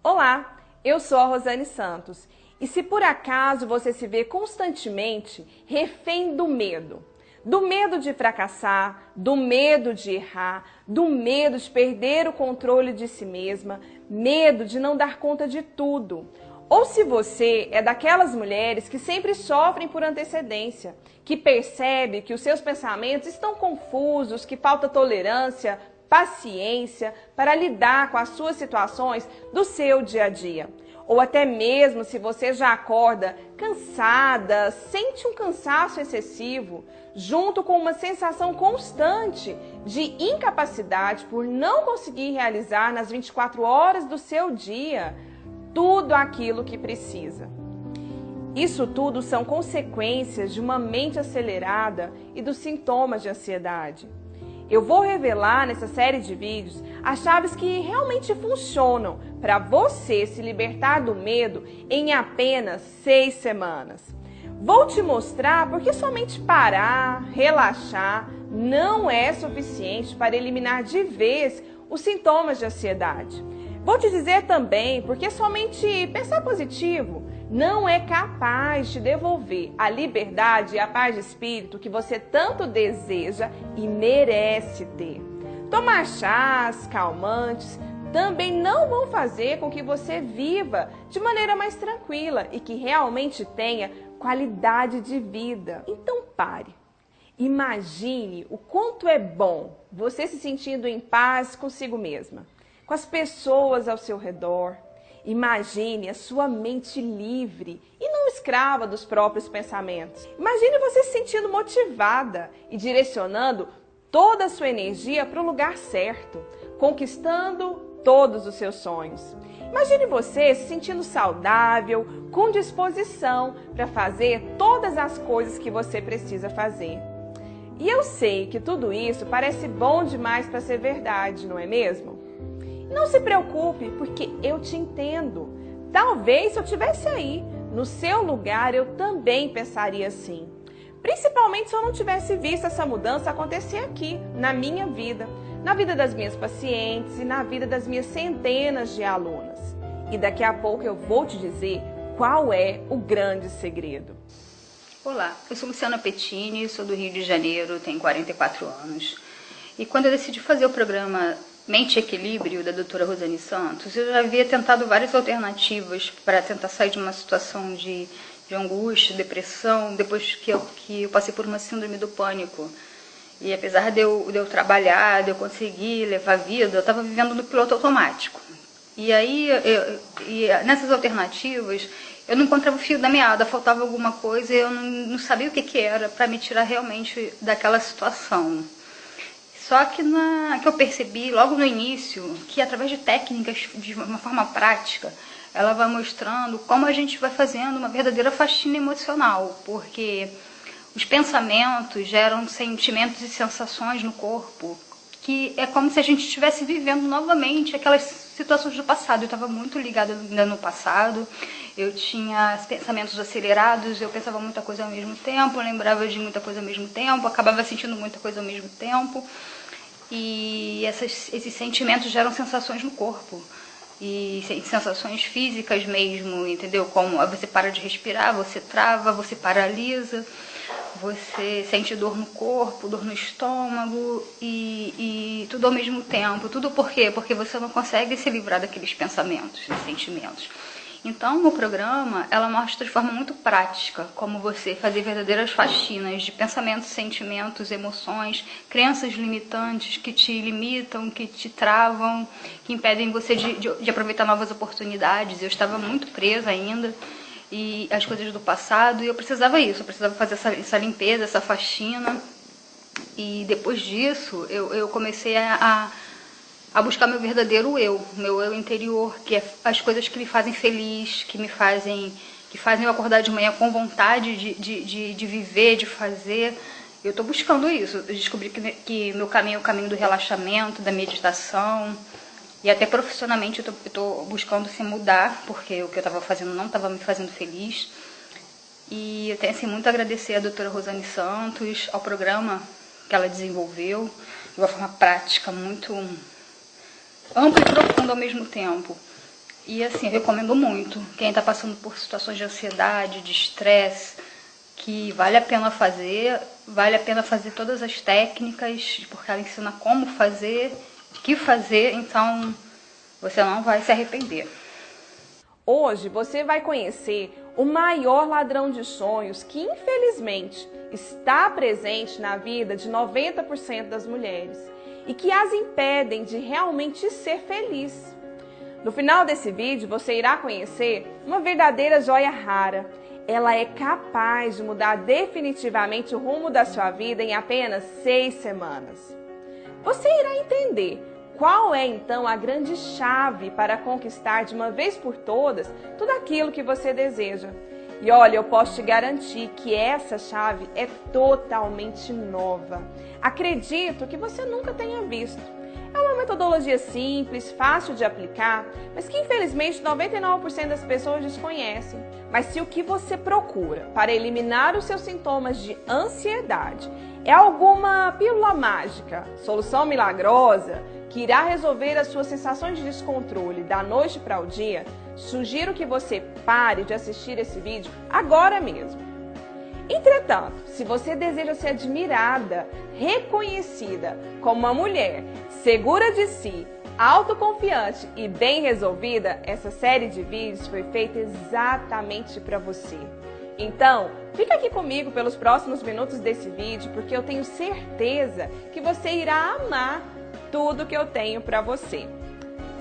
Olá, eu sou a Rosane Santos e se por acaso você se vê constantemente refém do medo de fracassar, do medo de errar, do medo de perder o controle de si mesma, medo de não dar conta de tudo, ou se você é daquelas mulheres que sempre sofrem por antecedência, que percebe que os seus pensamentos estão confusos, que falta tolerância, paciência para lidar com as suas situações do seu dia a dia. Ou até mesmo se você já acorda cansada, sente um cansaço excessivo, junto com uma sensação constante de incapacidade por não conseguir realizar nas 24 horas do seu dia tudo aquilo que precisa. Isso tudo são consequências de uma mente acelerada e dos sintomas de ansiedade. Eu vou revelar nessa série de vídeos as chaves que realmente funcionam para você se libertar do medo em apenas 6 semanas. Vou te mostrar porque somente parar, relaxar, não é suficiente para eliminar de vez os sintomas de ansiedade. Vou te dizer também porque somente pensar positivo não é capaz de devolver a liberdade e a paz de espírito que você tanto deseja e merece ter. Tomar chás, calmantes, também não vão fazer com que você viva de maneira mais tranquila e que realmente tenha qualidade de vida. Então pare. Imagine o quanto é bom você se sentindo em paz consigo mesma, com as pessoas ao seu redor. Imagine a sua mente livre e não escrava dos próprios pensamentos. Imagine você se sentindo motivada e direcionando toda a sua energia para o lugar certo, conquistando todos os seus sonhos. Imagine você se sentindo saudável, com disposição para fazer todas as coisas que você precisa fazer. E eu sei que tudo isso parece bom demais para ser verdade, não é mesmo? Não se preocupe, porque eu te entendo. Talvez se eu estivesse aí, no seu lugar, eu também pensaria assim. Principalmente se eu não tivesse visto essa mudança acontecer aqui, na minha vida, na vida das minhas pacientes e na vida das minhas centenas de alunas. E daqui a pouco eu vou te dizer qual é o grande segredo. Olá, eu sou Luciana Pettini, sou do Rio de Janeiro, tenho 44 anos. E quando eu decidi fazer o programa Mente e Equilíbrio, da doutora Rosane Santos, eu já havia tentado várias alternativas para tentar sair de uma situação de angústia, depressão, depois que eu passei por uma síndrome do pânico. E apesar de eu trabalhar, de eu conseguir levar a vida, eu estava vivendo no piloto automático. E aí, nessas alternativas, eu não encontrava o fio da meada, faltava alguma coisa e eu não sabia o que era para me tirar realmente daquela situação. Só que eu percebi logo no início que através de técnicas de uma forma prática, ela vai mostrando como a gente vai fazendo uma verdadeira faxina emocional, porque os pensamentos geram sentimentos e sensações no corpo que é como se a gente estivesse vivendo novamente aquelas situações do passado. Eu estava muito ligada ainda no passado, eu tinha pensamentos acelerados, eu pensava muita coisa ao mesmo tempo, lembrava de muita coisa ao mesmo tempo, acabava sentindo muita coisa ao mesmo tempo. E esses sentimentos geram sensações no corpo, e sensações físicas mesmo, entendeu? Como você para de respirar, você trava, você paralisa, você sente dor no corpo, dor no estômago e tudo ao mesmo tempo. Tudo por quê? Porque você não consegue se livrar daqueles pensamentos e sentimentos. Então, o programa, ela mostra de forma muito prática como você fazer verdadeiras faxinas de pensamentos, sentimentos, emoções, crenças limitantes que te limitam, que te travam, que impedem você de aproveitar novas oportunidades. Eu estava muito presa ainda e as coisas do passado e eu precisava fazer essa limpeza, essa faxina. E depois disso, eu comecei a buscar meu verdadeiro eu, meu eu interior, que é as coisas que me fazem feliz, que fazem eu acordar de manhã com vontade de viver, de fazer. Eu estou buscando isso. Eu descobri que meu caminho é o caminho do relaxamento, da meditação, e até profissionalmente eu estou buscando se mudar, porque o que eu estava fazendo não estava me fazendo feliz. E eu tenho assim, muito a agradecer à doutora Rosane Santos, ao programa que ela desenvolveu, de uma forma prática, muito amplo e profundo ao mesmo tempo, E assim, eu recomendo muito. Quem está passando por situações de ansiedade, de estresse, que vale a pena fazer todas as técnicas, porque ela ensina como fazer, o que fazer, então você não vai se arrepender. Hoje você vai conhecer o maior ladrão de sonhos que, infelizmente, está presente na vida de 90% das mulheres e que as impedem de realmente ser feliz. No final desse vídeo, você irá conhecer uma verdadeira joia rara. Ela é capaz de mudar definitivamente o rumo da sua vida em apenas 6 semanas. Você irá entender qual é então a grande chave para conquistar de uma vez por todas tudo aquilo que você deseja. E olha, eu posso te garantir que essa chave é totalmente nova. Acredito que você nunca tenha visto. É uma metodologia simples, fácil de aplicar, mas que infelizmente 99% das pessoas desconhecem. Mas se o que você procura para eliminar os seus sintomas de ansiedade é alguma pílula mágica, solução milagrosa, que irá resolver as suas sensações de descontrole da noite para o dia, sugiro que você pare de assistir esse vídeo agora mesmo. Entretanto, se você deseja ser admirada, reconhecida como uma mulher segura de si, autoconfiante e bem resolvida, essa série de vídeos foi feita exatamente para você. Então, fica aqui comigo pelos próximos minutos desse vídeo, porque eu tenho certeza que você irá amar tudo que eu tenho para você.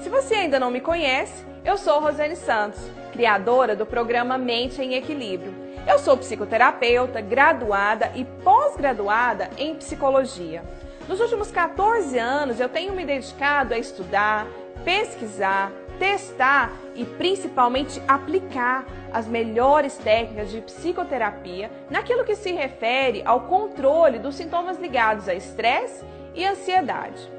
Se você ainda não me conhece, eu sou Rosane Santos, criadora do programa Mente em Equilíbrio. Eu sou psicoterapeuta, graduada e pós-graduada em psicologia. Nos últimos 14 anos, eu tenho me dedicado a estudar, pesquisar, testar e principalmente aplicar as melhores técnicas de psicoterapia naquilo que se refere ao controle dos sintomas ligados a estresse e ansiedade.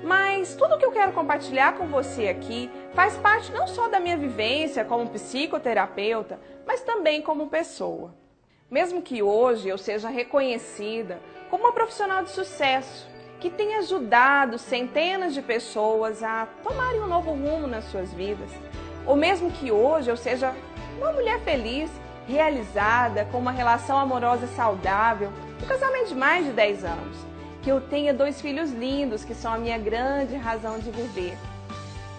Mas tudo que eu quero compartilhar com você aqui faz parte não só da minha vivência como psicoterapeuta, mas também como pessoa. Mesmo que hoje eu seja reconhecida como uma profissional de sucesso, que tem ajudado centenas de pessoas a tomarem um novo rumo nas suas vidas, ou mesmo que hoje eu seja uma mulher feliz, realizada, com uma relação amorosa saudável, um casamento de mais de 10 anos, que eu tenha 2 filhos lindos que são a minha grande razão de viver.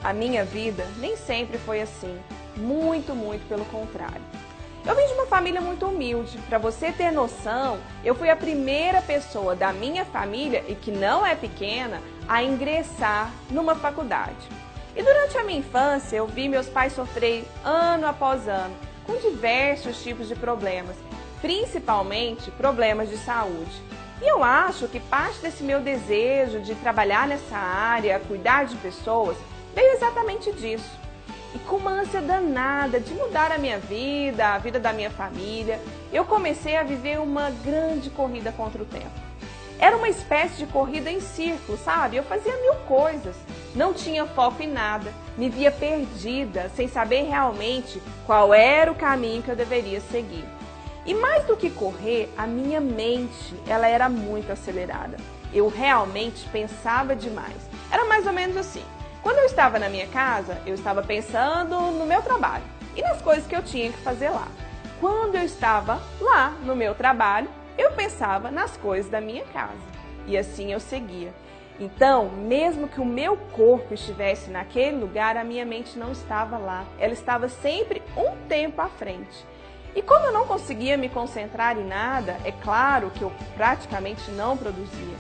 A minha vida nem sempre foi assim, muito pelo contrário. Eu vim de uma família muito humilde. Para você ter noção, eu fui a primeira pessoa da minha família, e que não é pequena, a ingressar numa faculdade. E durante a minha infância, eu vi meus pais sofrer ano após ano com diversos tipos de problemas, principalmente problemas de saúde. E eu acho que parte desse meu desejo de trabalhar nessa área, cuidar de pessoas, veio exatamente disso. E com uma ânsia danada de mudar a minha vida, a vida da minha família, eu comecei a viver uma grande corrida contra o tempo. Era uma espécie de corrida em círculo, sabe? Eu fazia 1000 coisas, não tinha foco em nada, me via perdida, sem saber realmente qual era o caminho que eu deveria seguir. E mais do que correr, a minha mente, ela era muito acelerada. Eu realmente pensava demais. Era mais ou menos assim. Quando eu estava na minha casa, eu estava pensando no meu trabalho e nas coisas que eu tinha que fazer lá. Quando eu estava lá no meu trabalho, eu pensava nas coisas da minha casa. E assim eu seguia. Então, mesmo que o meu corpo estivesse naquele lugar, a minha mente não estava lá. Ela estava sempre um tempo à frente. E como eu não conseguia me concentrar em nada, é claro que eu praticamente não produzia.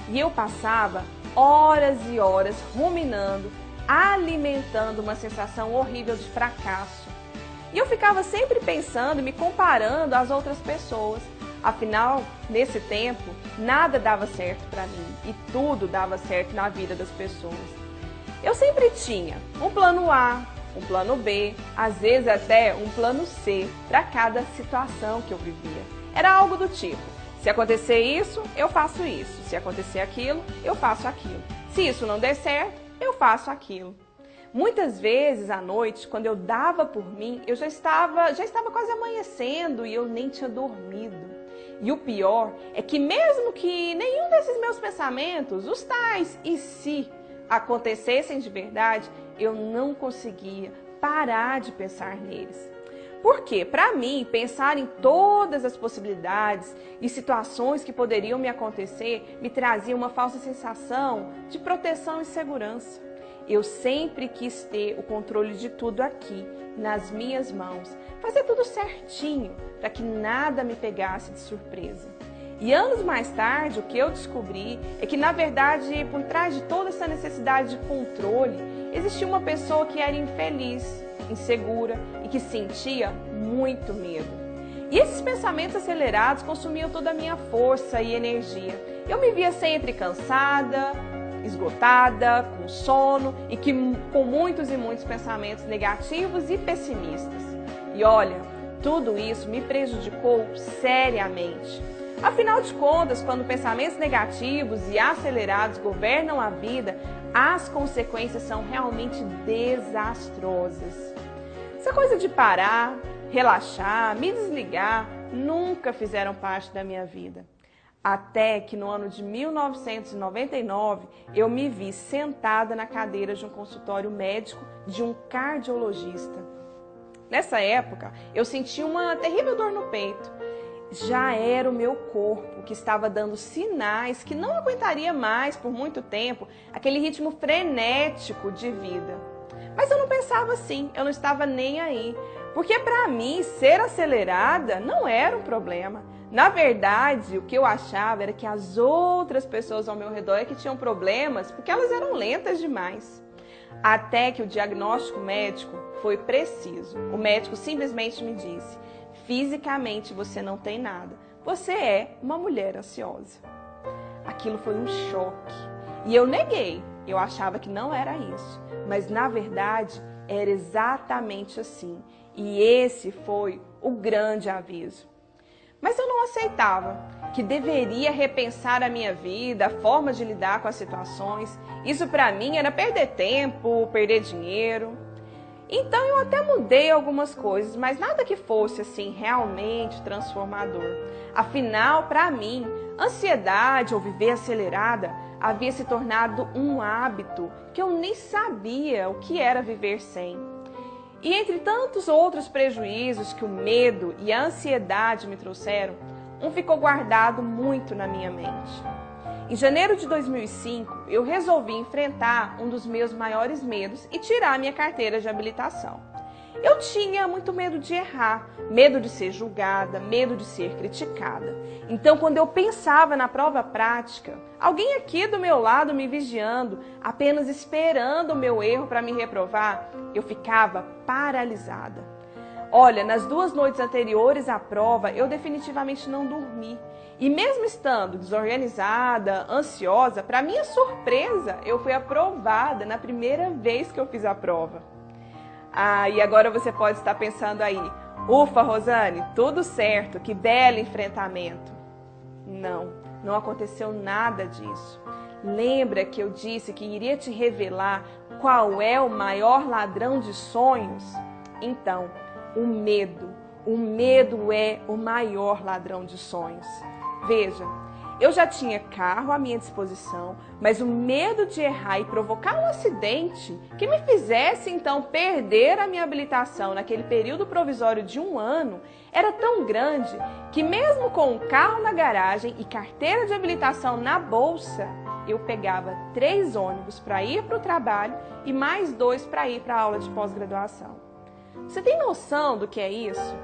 E eu passava horas e horas ruminando, alimentando uma sensação horrível de fracasso. E eu ficava sempre pensando, me comparando às outras pessoas. Afinal, nesse tempo, nada dava certo para mim e tudo dava certo na vida das pessoas. Eu sempre tinha um plano A, um plano B, às vezes até um plano C para cada situação que eu vivia. Era algo do tipo: se acontecer isso, eu faço isso. Se acontecer aquilo, eu faço aquilo. Se isso não der certo, eu faço aquilo. Muitas vezes à noite, quando eu dava por mim, eu já estava quase amanhecendo e eu nem tinha dormido. E o pior é que mesmo que nenhum desses meus pensamentos, os tais e se acontecessem de verdade, eu não conseguia parar de pensar neles. Porque, para mim, pensar em todas as possibilidades e situações que poderiam me acontecer me trazia uma falsa sensação de proteção e segurança. Eu sempre quis ter o controle de tudo aqui, nas minhas mãos, fazer tudo certinho, para que nada me pegasse de surpresa. E anos mais tarde, o que eu descobri é que, na verdade, por trás de toda essa necessidade de controle, existia uma pessoa que era infeliz, insegura e que sentia muito medo. E esses pensamentos acelerados consumiam toda a minha força e energia. Eu me via sempre cansada, esgotada, com sono e com muitos e muitos pensamentos negativos e pessimistas. E olha, tudo isso me prejudicou seriamente. Afinal de contas, quando pensamentos negativos e acelerados governam a vida, as consequências são realmente desastrosas. Essa coisa de parar, relaxar, me desligar, nunca fizeram parte da minha vida. Até que no ano de 1999, eu me vi sentada na cadeira de um consultório médico de um cardiologista. Nessa época, eu senti uma terrível dor no peito. Já era o meu corpo que estava dando sinais que não aguentaria mais por muito tempo aquele ritmo frenético de vida. Mas eu não pensava assim, eu não estava nem aí, porque para mim ser acelerada não era um problema. Na verdade, o que eu achava era que as outras pessoas ao meu redor é que tinham problemas porque elas eram lentas demais. Até que o diagnóstico médico foi preciso. O médico simplesmente me disse: fisicamente você não tem nada, você é uma mulher ansiosa. Aquilo foi um choque e eu neguei, eu achava que não era isso, mas na verdade era exatamente assim e esse foi o grande aviso. Mas eu não aceitava, que deveria repensar a minha vida, a forma de lidar com as situações. Isso para mim era perder tempo, perder dinheiro. Então eu até mudei algumas coisas, mas nada que fosse assim realmente transformador. Afinal, para mim, ansiedade ou viver acelerada havia se tornado um hábito que eu nem sabia o que era viver sem. E entre tantos outros prejuízos que o medo e a ansiedade me trouxeram, um ficou guardado muito na minha mente. Em janeiro de 2005, eu resolvi enfrentar um dos meus maiores medos e tirar minha carteira de habilitação. Eu tinha muito medo de errar, medo de ser julgada, medo de ser criticada. Então, quando eu pensava na prova prática, alguém aqui do meu lado me vigiando, apenas esperando o meu erro para me reprovar, eu ficava paralisada. Olha, nas 2 noites anteriores à prova, eu definitivamente não dormi. E mesmo estando desorganizada, ansiosa, para minha surpresa, eu fui aprovada na primeira vez que eu fiz a prova. E agora você pode estar pensando aí: ufa, Rosane, tudo certo, que belo enfrentamento. Não aconteceu nada disso. Lembra que eu disse que iria te revelar qual é o maior ladrão de sonhos? Então, o medo é o maior ladrão de sonhos. Veja, eu já tinha carro à minha disposição, mas o medo de errar e provocar um acidente que me fizesse então perder a minha habilitação naquele período provisório de 1 ano era tão grande que mesmo com o carro na garagem e carteira de habilitação na bolsa, eu pegava 3 ônibus para ir para o trabalho e mais 2 para ir para a aula de pós-graduação. Você tem noção do que é isso?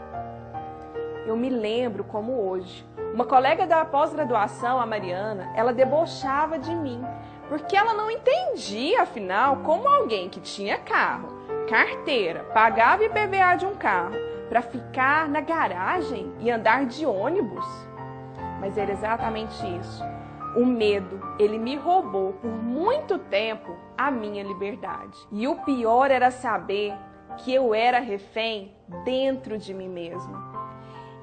Eu me lembro como hoje. Uma colega da pós-graduação, a Mariana, ela debochava de mim, porque ela não entendia, afinal, como alguém que tinha carro, carteira, pagava IPVA de um carro, para ficar na garagem e andar de ônibus. Mas era exatamente isso. O medo, ele me roubou por muito tempo a minha liberdade. E o pior era saber que eu era refém dentro de mim mesma.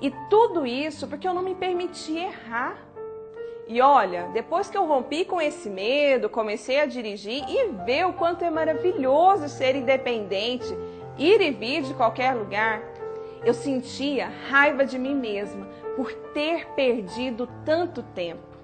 E tudo isso porque eu não me permiti errar. E olha, depois que eu rompi com esse medo, comecei a dirigir e ver o quanto é maravilhoso ser independente, ir e vir de qualquer lugar, eu sentia raiva de mim mesma por ter perdido tanto tempo.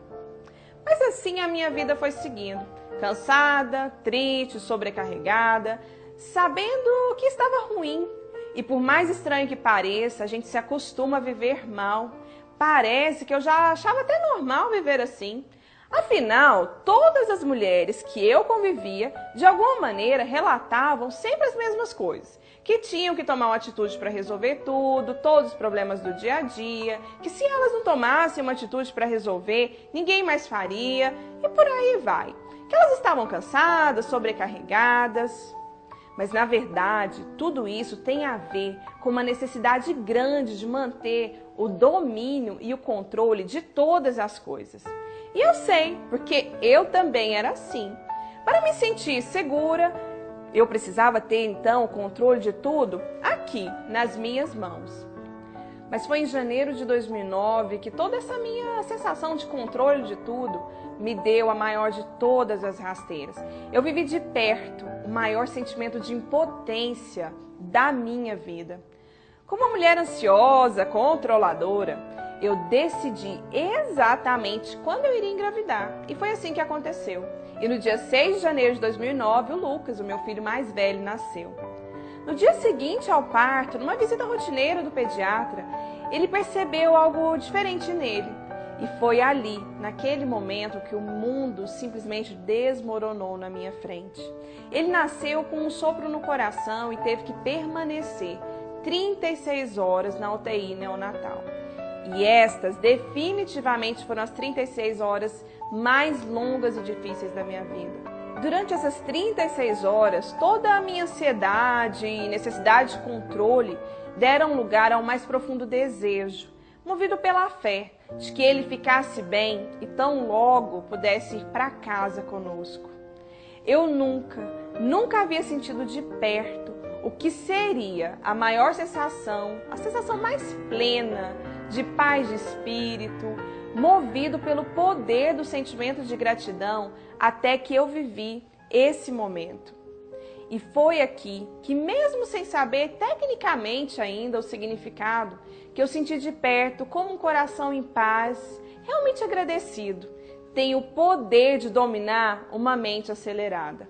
Mas assim a minha vida foi seguindo, cansada, triste, sobrecarregada, sabendo que estava ruim. E por mais estranho que pareça, a gente se acostuma a viver mal. Parece que eu já achava até normal viver assim. Afinal, todas as mulheres que eu convivia, de alguma maneira, relatavam sempre as mesmas coisas. Que tinham que tomar uma atitude para resolver tudo, todos os problemas do dia a dia, que se elas não tomassem uma atitude para resolver, ninguém mais faria, e por aí vai. Que elas estavam cansadas, sobrecarregadas. Mas, na verdade, tudo isso tem a ver com uma necessidade grande de manter o domínio e o controle de todas as coisas. E eu sei, porque eu também era assim. Para me sentir segura, eu precisava ter, então, o controle de tudo aqui, nas minhas mãos. Mas foi em janeiro de 2009 que toda essa minha sensação de controle de tudo me deu a maior de todas as rasteiras. Eu vivi de perto o maior sentimento de impotência da minha vida. Como uma mulher ansiosa, controladora, eu decidi exatamente quando eu iria engravidar. E foi assim que aconteceu. E no dia 6 de janeiro de 2009, o Lucas, o meu filho mais velho, nasceu. No dia seguinte ao parto, numa visita rotineira do pediatra, ele percebeu algo diferente nele. E foi ali, naquele momento, que o mundo simplesmente desmoronou na minha frente. Ele nasceu com um sopro no coração e teve que permanecer 36 horas na UTI neonatal. E estas definitivamente foram as 36 horas mais longas e difíceis da minha vida. Durante essas 36 horas, toda a minha ansiedade e necessidade de controle deram lugar ao mais profundo desejo, movido pela fé, de que ele ficasse bem e tão logo pudesse ir para casa conosco. Eu nunca havia sentido de perto o que seria a maior sensação, a sensação mais plena de paz de espírito, movido pelo poder do sentimento de gratidão, até que eu vivi esse momento. E foi aqui que, mesmo sem saber tecnicamente ainda o significado, que eu senti de perto como um coração em paz, realmente agradecido, tem o poder de dominar uma mente acelerada.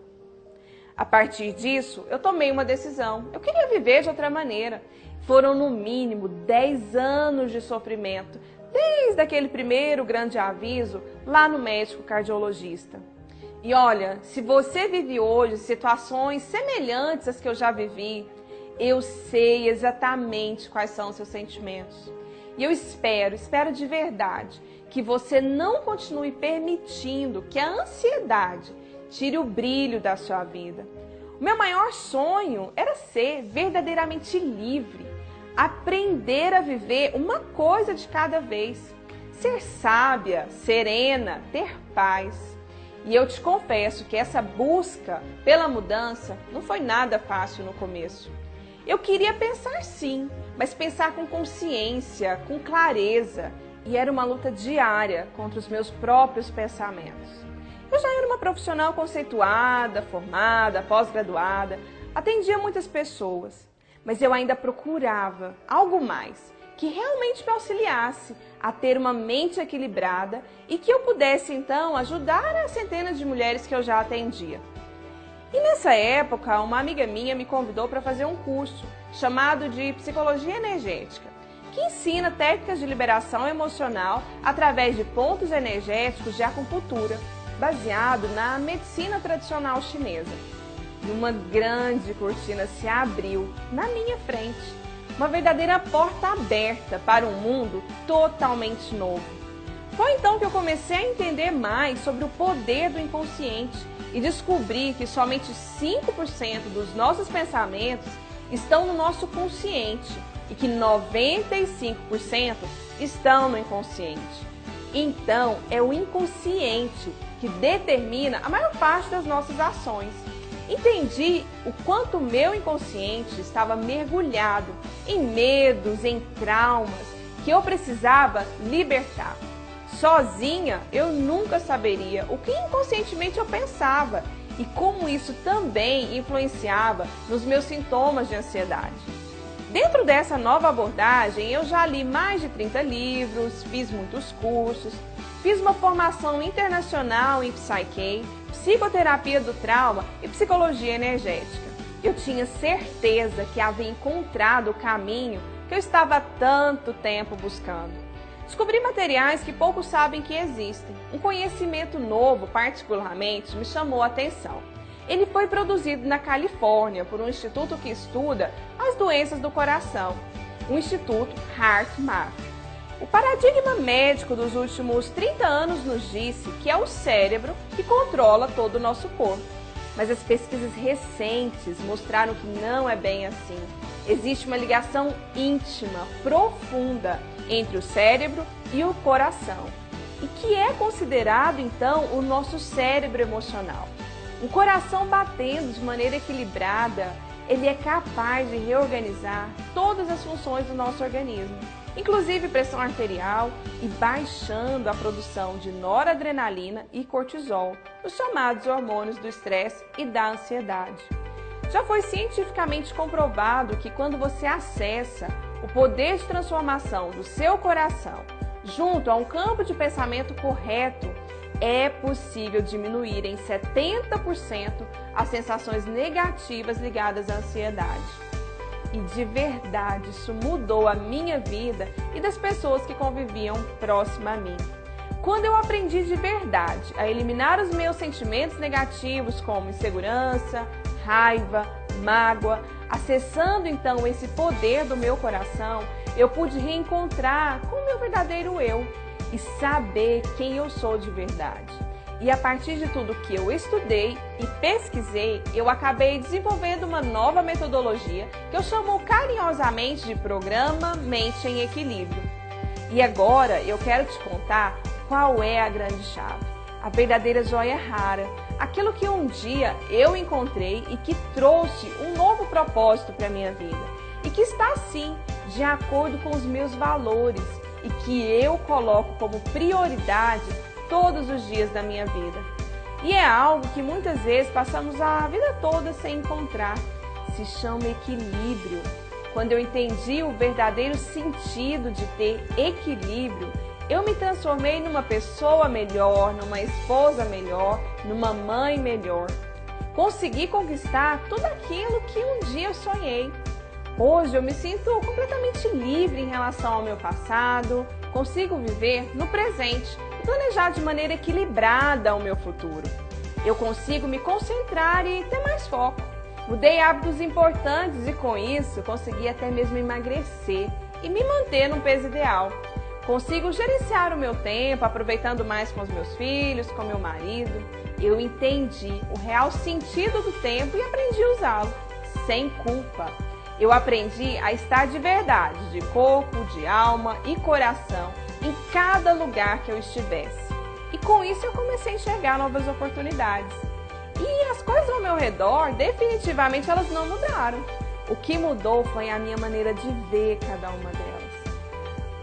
A partir disso, eu tomei uma decisão. Eu queria viver de outra maneira. Foram no mínimo 10 anos de sofrimento, desde aquele primeiro grande aviso lá no médico cardiologista. E olha, se você vive hoje situações semelhantes às que eu já vivi, eu sei exatamente quais são os seus sentimentos. E eu espero de verdade, que você não continue permitindo que a ansiedade tire o brilho da sua vida. O meu maior sonho era ser verdadeiramente livre, aprender a viver uma coisa de cada vez, ser sábia, serena, ter paz. E eu te confesso que essa busca pela mudança não foi nada fácil no começo. Eu queria pensar sim, mas pensar com consciência, com clareza. E era uma luta diária contra os meus próprios pensamentos. Eu já era uma profissional conceituada, formada, pós-graduada, atendia muitas pessoas, mas eu ainda procurava algo mais, que realmente me auxiliasse a ter uma mente equilibrada e que eu pudesse então ajudar as centenas de mulheres que eu já atendia. E nessa época, uma amiga minha me convidou para fazer um curso chamado de Psicologia Energética, que ensina técnicas de liberação emocional através de pontos energéticos de acupuntura, baseado na medicina tradicional chinesa. E uma grande cortina se abriu na minha frente, uma verdadeira porta aberta para um mundo totalmente novo. Foi então que eu comecei a entender mais sobre o poder do inconsciente e descobri que somente 5% dos nossos pensamentos estão no nosso consciente e que 95% estão no inconsciente. Então, é o inconsciente que determina a maior parte das nossas ações. Entendi o quanto o meu inconsciente estava mergulhado em medos, em traumas, que eu precisava libertar. Sozinha, eu nunca saberia o que inconscientemente eu pensava e como isso também influenciava nos meus sintomas de ansiedade. Dentro dessa nova abordagem, eu já li mais de 30 livros, fiz muitos cursos, fiz uma formação internacional em Psyche, psicoterapia do trauma e psicologia energética. Eu tinha certeza que havia encontrado o caminho que eu estava há tanto tempo buscando. Descobri materiais que poucos sabem que existem. Um conhecimento novo, particularmente, me chamou a atenção. Ele foi produzido na Califórnia por um instituto que estuda as doenças do coração, o Instituto HeartMath. O paradigma médico dos últimos 30 anos nos disse que é o cérebro que controla todo o nosso corpo. Mas as pesquisas recentes mostraram que não é bem assim. Existe uma ligação íntima, profunda, entre o cérebro e o coração, e que é considerado, então, o nosso cérebro emocional. Um coração batendo de maneira equilibrada, ele é capaz de reorganizar todas as funções do nosso organismo, inclusive pressão arterial, e baixando a produção de noradrenalina e cortisol, os chamados hormônios do estresse e da ansiedade. Já foi cientificamente comprovado que quando você acessa o poder de transformação do seu coração junto a um campo de pensamento correto, é possível diminuir em 70% as sensações negativas ligadas à ansiedade. E de verdade, isso mudou a minha vida e das pessoas que conviviam próximo a mim. Quando eu aprendi de verdade a eliminar os meus sentimentos negativos como insegurança, raiva, mágoa, acessando então esse poder do meu coração, eu pude reencontrar com o meu verdadeiro eu e saber quem eu sou de verdade. E a partir de tudo que eu estudei e pesquisei, eu acabei desenvolvendo uma nova metodologia que eu chamo carinhosamente de Programa Mente em Equilíbrio. E agora eu quero te contar qual é a grande chave, a verdadeira joia rara, aquilo que um dia eu encontrei e que trouxe um novo propósito para a minha vida e que está sim de acordo com os meus valores e que eu coloco como prioridade todos os dias da minha vida. E é algo que muitas vezes passamos a vida toda sem encontrar. Se chama equilíbrio. Quando eu entendi o verdadeiro sentido de ter equilíbrio, eu me transformei numa pessoa melhor, numa esposa melhor, numa mãe melhor. Consegui conquistar tudo aquilo que um dia eu sonhei. Hoje eu me sinto completamente livre em relação ao meu passado, consigo viver no presente e planejar de maneira equilibrada o meu futuro. Eu consigo me concentrar e ter mais foco. Mudei hábitos importantes e com isso consegui até mesmo emagrecer e me manter num peso ideal. Consigo gerenciar o meu tempo, aproveitando mais com os meus filhos, com meu marido. Eu entendi o real sentido do tempo e aprendi a usá-lo, sem culpa. Eu aprendi a estar de verdade, de corpo, de alma e coração, em cada lugar que eu estivesse. E com isso eu comecei a enxergar novas oportunidades. E as coisas ao meu redor, definitivamente, elas não mudaram. O que mudou foi a minha maneira de ver cada uma delas.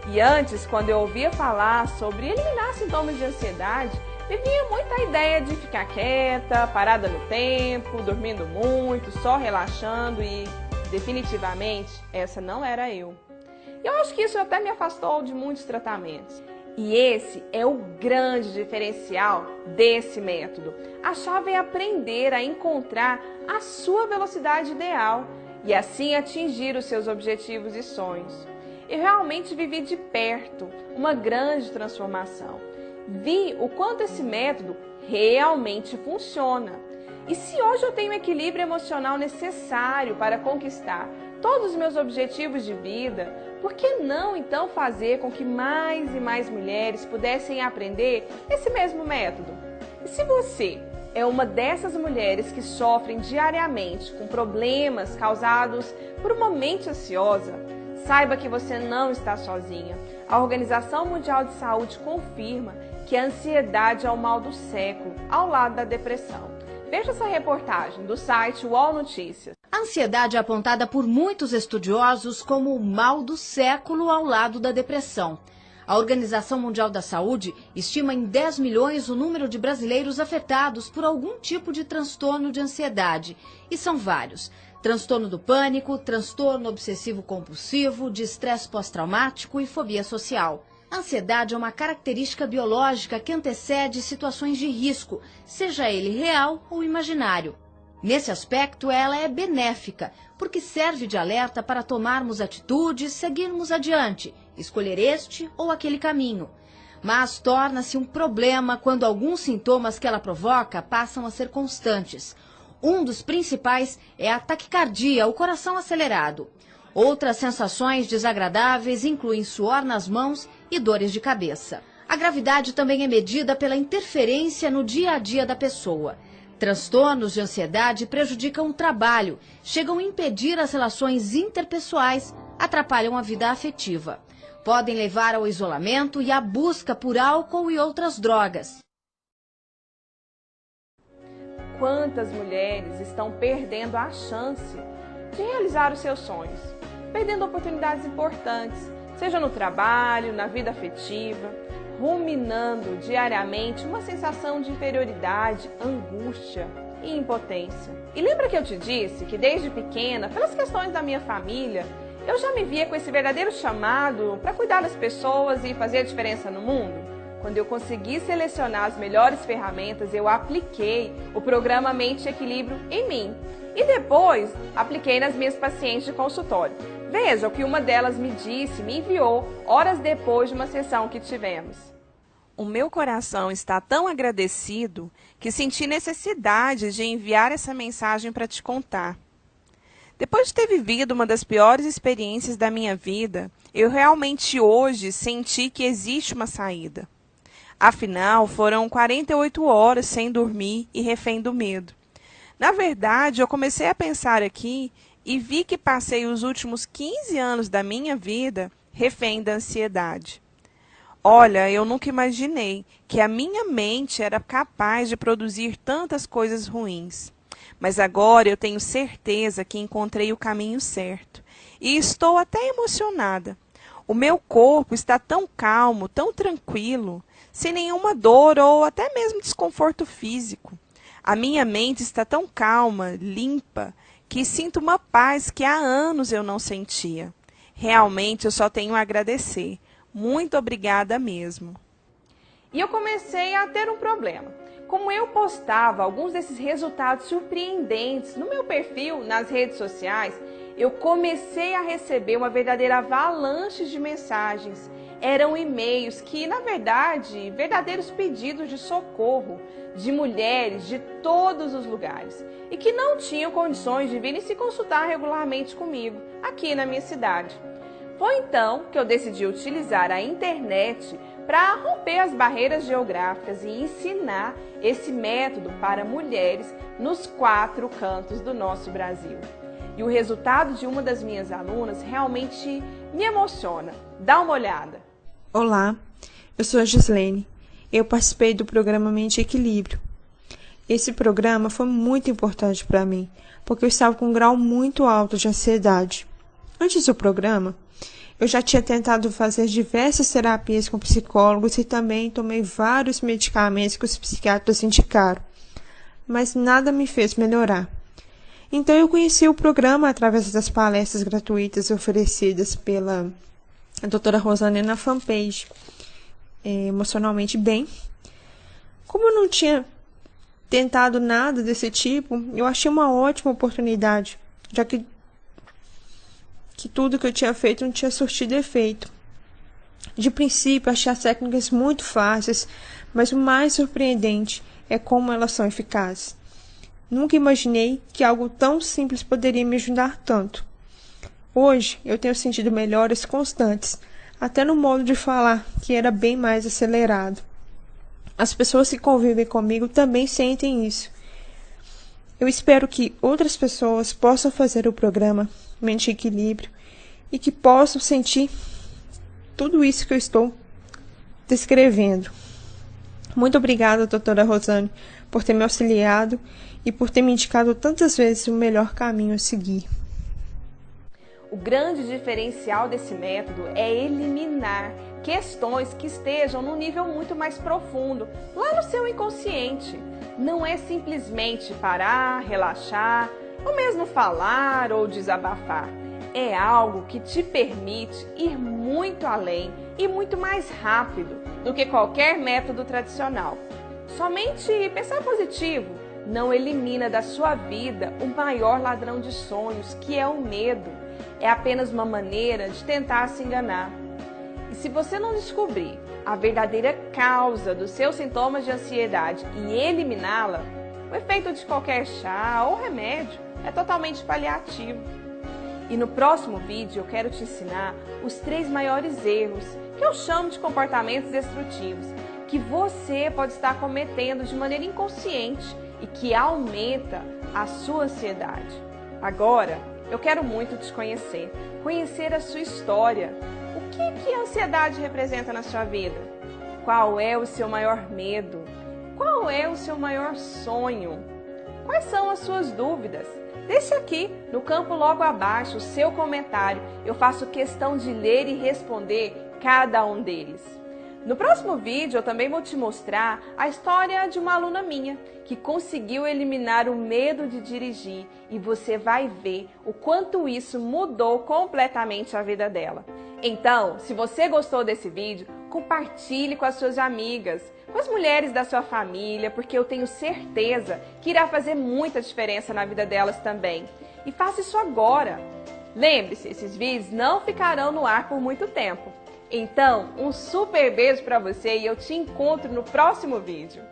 E antes, quando eu ouvia falar sobre eliminar sintomas de ansiedade, me vinha muita ideia de ficar quieta, parada no tempo, dormindo muito, só relaxando e, definitivamente, essa não era eu. E eu acho que isso até me afastou de muitos tratamentos. E esse é o grande diferencial desse método. A chave é aprender a encontrar a sua velocidade ideal e assim atingir os seus objetivos e sonhos. Eu realmente vivi de perto uma grande transformação. Vi o quanto esse método realmente funciona. E se hoje eu tenho o equilíbrio emocional necessário para conquistar todos os meus objetivos de vida, por que não então fazer com que mais e mais mulheres pudessem aprender esse mesmo método? E se você é uma dessas mulheres que sofrem diariamente com problemas causados por uma mente ansiosa, saiba que você não está sozinha. A Organização Mundial de Saúde confirma que a ansiedade é o mal do século, ao lado da depressão. Veja essa reportagem do site UOL Notícias. A ansiedade é apontada por muitos estudiosos como o mal do século ao lado da depressão. A Organização Mundial da Saúde estima em 10 milhões o número de brasileiros afetados por algum tipo de transtorno de ansiedade. E são vários. Transtorno do pânico, transtorno obsessivo-compulsivo, de estresse pós-traumático e fobia social. A ansiedade é uma característica biológica que antecede situações de risco, seja ele real ou imaginário. Nesse aspecto, ela é benéfica, porque serve de alerta para tomarmos atitudes, seguirmos adiante, escolher este ou aquele caminho. Mas torna-se um problema quando alguns sintomas que ela provoca passam a ser constantes. Um dos principais é a taquicardia, o coração acelerado. Outras sensações desagradáveis incluem suor nas mãos e dores de cabeça. A gravidade também é medida pela interferência no dia a dia da pessoa. Transtornos de ansiedade prejudicam o trabalho, chegam a impedir as relações interpessoais, atrapalham a vida afetiva. Podem levar ao isolamento e à busca por álcool e outras drogas. Quantas mulheres estão perdendo a chance de realizar os seus sonhos, perdendo oportunidades importantes, seja no trabalho, na vida afetiva, ruminando diariamente uma sensação de inferioridade, angústia e impotência. E lembra que eu te disse que desde pequena, pelas questões da minha família, eu já me via com esse verdadeiro chamado para cuidar das pessoas e fazer a diferença no mundo? Quando eu consegui selecionar as melhores ferramentas, eu apliquei o programa Mente e Equilíbrio em mim. E depois, apliquei nas minhas pacientes de consultório. Veja o que uma delas me disse, me enviou, horas depois de uma sessão que tivemos. O meu coração está tão agradecido que senti necessidade de enviar essa mensagem para te contar. Depois de ter vivido uma das piores experiências da minha vida, eu realmente hoje senti que existe uma saída. Afinal, foram 48 horas sem dormir e refém do medo. Na verdade, eu comecei a pensar aqui e vi que passei os últimos 15 anos da minha vida refém da ansiedade. Olha, eu nunca imaginei que a minha mente era capaz de produzir tantas coisas ruins. Mas agora eu tenho certeza que encontrei o caminho certo. E estou até emocionada. O meu corpo está tão calmo, tão tranquilo, sem nenhuma dor ou até mesmo desconforto físico. A minha mente está tão calma, limpa, que sinto uma paz que há anos eu não sentia. Realmente eu só tenho a agradecer. Muito obrigada mesmo. E eu comecei a ter um problema. Como eu postava alguns desses resultados surpreendentes no meu perfil, nas redes sociais, eu comecei a receber uma verdadeira avalanche de mensagens. Eram e-mails que, na verdade, verdadeiros pedidos de socorro de mulheres de todos os lugares e que não tinham condições de virem se consultar regularmente comigo, aqui na minha cidade. Foi então que eu decidi utilizar a internet para romper as barreiras geográficas e ensinar esse método para mulheres nos 4 cantos do nosso Brasil. E o resultado de uma das minhas alunas realmente me emociona. Dá uma olhada. Olá, eu sou a Gislene. Eu participei do programa Mente e Equilíbrio. Esse programa foi muito importante para mim, porque eu estava com um grau muito alto de ansiedade. Antes do programa, eu já tinha tentado fazer diversas terapias com psicólogos e também tomei vários medicamentos que os psiquiatras indicaram, mas nada me fez melhorar. Então eu conheci o programa através das palestras gratuitas oferecidas pela doutora Rosane na fanpage Emocionalmente Bem. Como eu não tinha tentado nada desse tipo, eu achei uma ótima oportunidade, já que tudo que eu tinha feito não tinha surtido efeito. De princípio, achei as técnicas muito fáceis, mas o mais surpreendente é como elas são eficazes. Nunca imaginei que algo tão simples poderia me ajudar tanto. Hoje, eu tenho sentido melhoras constantes, até no modo de falar, que era bem mais acelerado. As pessoas que convivem comigo também sentem isso. Eu espero que outras pessoas possam fazer o programa Mente e Equilíbrio e que possam sentir tudo isso que eu estou descrevendo. Muito obrigada, doutora Rosane, por ter me auxiliado e por ter me indicado tantas vezes o melhor caminho a seguir. O grande diferencial desse método é eliminar questões que estejam num nível muito mais profundo, lá no seu inconsciente. Não é simplesmente parar, relaxar, ou mesmo falar ou desabafar. É algo que te permite ir muito além e muito mais rápido do que qualquer método tradicional. Somente pensar positivo, não elimina da sua vida o maior ladrão de sonhos, que é o medo. É apenas uma maneira de tentar se enganar. E se você não descobrir a verdadeira causa dos seus sintomas de ansiedade e eliminá-la, o efeito de qualquer chá ou remédio é totalmente paliativo. E no próximo vídeo eu quero te ensinar os 3 maiores erros, que eu chamo de comportamentos destrutivos, que você pode estar cometendo de maneira inconsciente e que aumenta a sua ansiedade. Agora, eu quero muito te conhecer, conhecer a sua história. O que a ansiedade representa na sua vida? Qual é o seu maior medo? Qual é o seu maior sonho? Quais são as suas dúvidas? Deixe aqui no campo logo abaixo o seu comentário. Eu faço questão de ler e responder cada um deles. No próximo vídeo eu também vou te mostrar a história de uma aluna minha que conseguiu eliminar o medo de dirigir e você vai ver o quanto isso mudou completamente a vida dela. Então, se você gostou desse vídeo, compartilhe com as suas amigas, com as mulheres da sua família, porque eu tenho certeza que irá fazer muita diferença na vida delas também. E faça isso agora. Lembre-se, esses vídeos não ficarão no ar por muito tempo. Então, um super beijo para você e eu te encontro no próximo vídeo.